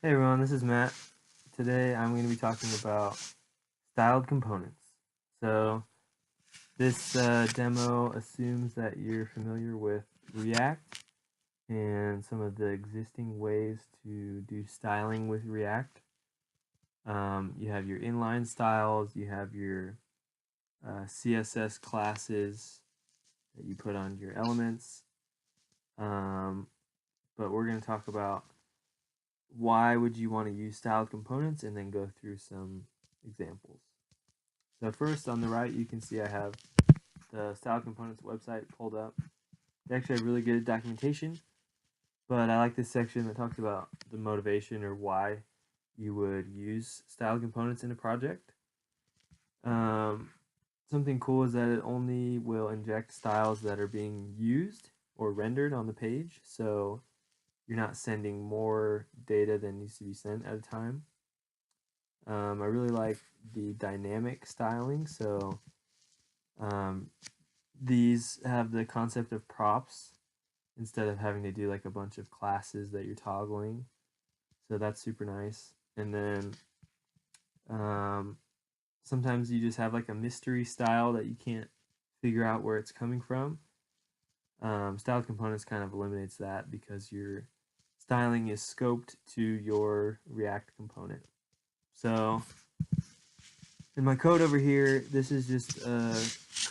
Hey everyone, this is Matt. Today I'm going to be talking about styled components. So this demo assumes that you're familiar with React and some of the existing ways to do styling with React. You have your inline styles, you have your CSS classes that you put on your elements. But we're going to talk about why would you want to use styled components and then go through some examples. So first on the right you can see I have the styled components website pulled up. They actually have really good documentation, but I like this section that talks about the motivation or why you would use styled components in a project. Something cool is that it only will inject styles that are being used or rendered on the page, so you're not sending more data than needs to be sent at a time. I really like the dynamic styling, so these have the concept of props instead of having to do like a bunch of classes that you're toggling, so that's super nice. And then sometimes you just have like a mystery style that you can't figure out where it's coming from. Styled components kind of eliminates that because your styling is scoped to your React component. So in my code over here, this is just a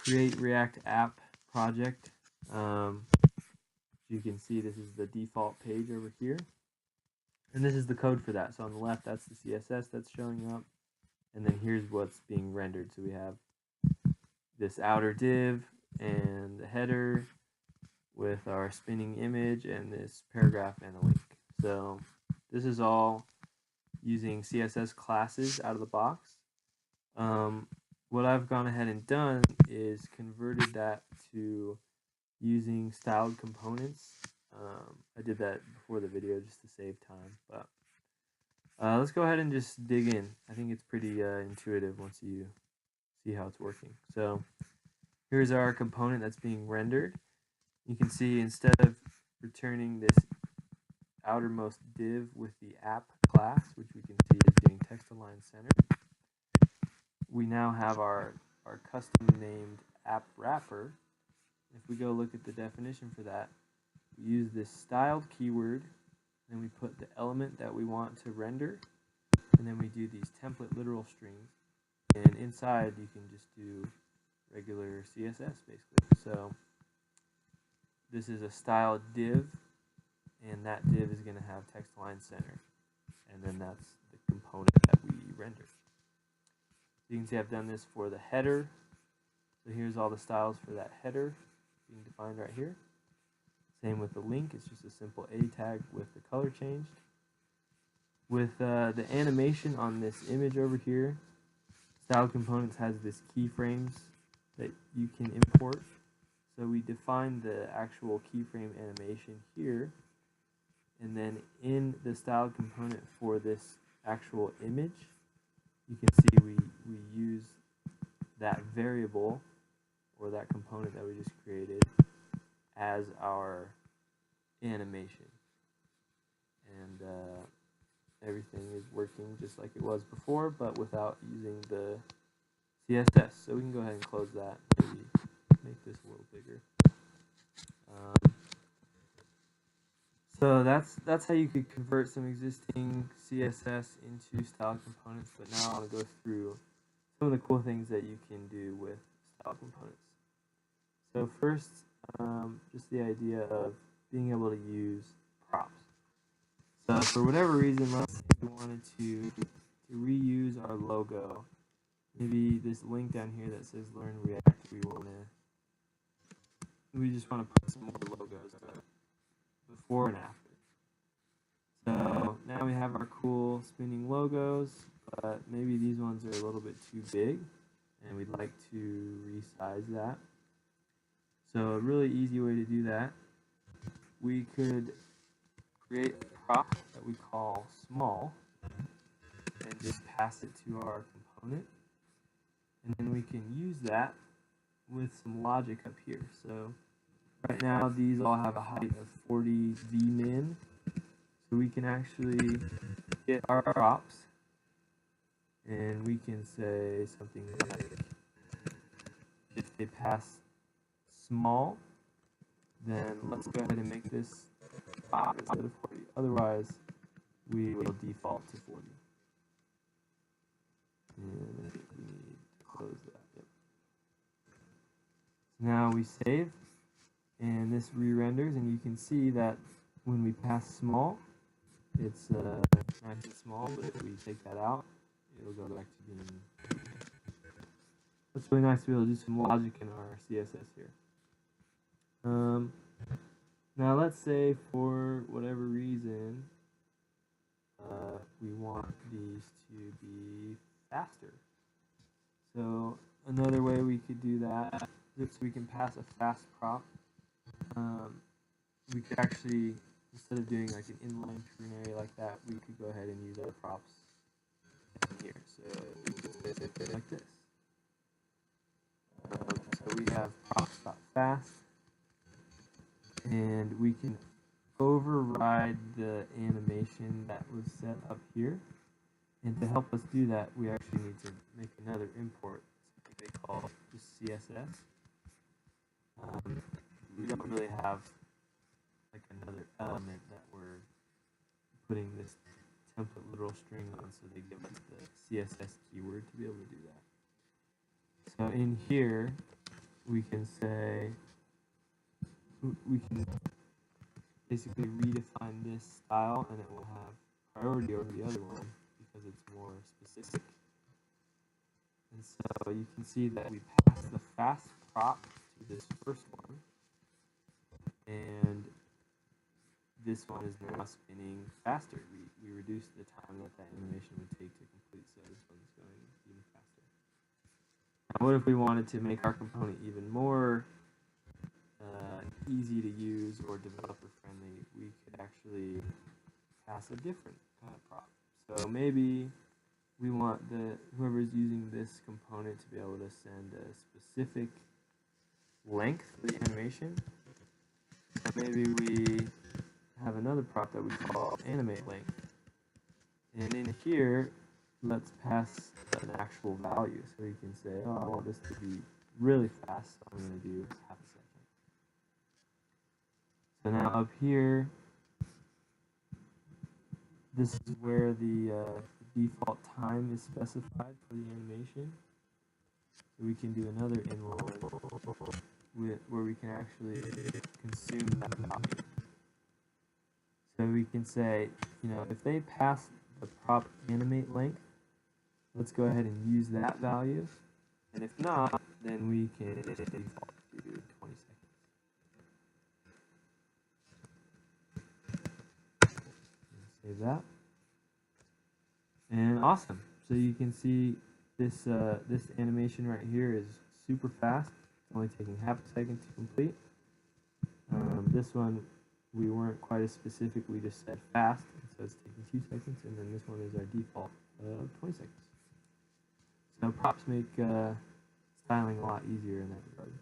create React app project. You can see this is the default page over here. And this is the code for that. So on the left, that's the CSS that's showing up. And then here's what's being rendered. So we have this outer div and the header with our spinning image and this paragraph and a link. So this is all using CSS classes out of the box. What I've gone ahead and done is converted that to using styled components. I did that before the video just to save time, but let's go ahead and just dig in. I think it's pretty intuitive once you see how it's working. So here's our component that's being rendered. You can see instead of returning this outermost div with the app class, which we can see is being text-align center, we now have our custom named app wrapper. If we go look at the definition for that, we use this styled keyword, then we put the element that we want to render, and then we do these template literal strings, and inside you can just do regular CSS basically. So this is a styled div, and that div is going to have text align center, and then that's the component that we render. So you can see I've done this for the header. So here's all the styles for that header being defined right here. Same with the link, it's just a simple A tag with the color changed. With the animation on this image over here, Styled Components has this keyframes that you can import. So we define the actual keyframe animation here, and then in the styled component for this actual image, you can see we use that variable or that component that we just created as our animation, and everything is working just like it was before, but without using the CSS. So we can go ahead and close that. Maybe make this a little bigger. So that's how you could convert some existing CSS into style components. But now I'll go through some of the cool things that you can do with style components. So first, just the idea of being able to use props. So for whatever reason, let's say we wanted to reuse our logo. Maybe this link down here that says Learn React, we just want to put some more logos before and after. So now we have our cool spinning logos, but maybe these ones are a little bit too big, and we'd like to resize that. So a really easy way to do that, we could create a prop that we call small and just pass it to our component, and then we can use that with some logic up here. So right now these all have a height of 40 vmin, so we can actually get our props, and we can say something like, if they pass small, then let's go ahead and make this 5 instead of 40. Otherwise, we will default to 40. And I think we need to close that. Yep. So now we save, and this re-renders, and you can see that when we pass small, it's nice and small, but if we take that out, it'll go back to being. It's really nice to be able to do some logic in our CSS here. Now let's say for whatever reason we want these to be faster. So another way we could do that is so we can pass a fast prop. We could actually, instead of doing like an inline ternary like that, we could go ahead and use our props here. So we could say it like this. So we have props.fast, and we can override the animation that was set up here. And to help us do that, we actually need to make another import, something they call just CSS. We don't really have like another element that we're putting this template literal string on, so they give us the CSS keyword to be able to do that. So in here, we can say, we can basically redefine this style, and it will have priority over the other one because it's more specific. And so you can see that we pass the fast prop to this first one, and this one is now spinning faster. We reduced the time that animation would take to complete, so this one's going even faster. Now, what if we wanted to make our component even more easy to use or developer friendly? We could actually pass a different kind of prop. So maybe we want whoever's using this component to be able to send a specific length for the animation. So maybe we have another prop that we call animate length. And in here, let's pass an actual value. So you can say, oh, I want this to be really fast, so I'm going to do half a second. So now up here, this is where the default time is specified for the animation. So we can do another inline where we can actually consume that value. So we can say, if they pass the prop animate length, let's go ahead and use that value. And if not, then we can default to 20 seconds. Save that. And awesome. So you can see this this animation right here is super fast. It's only taking half a second to complete. This one, we weren't quite as specific. We just said fast, so it's taking 2 seconds. And then this one is our default of 20 seconds. So props make styling a lot easier in that regard.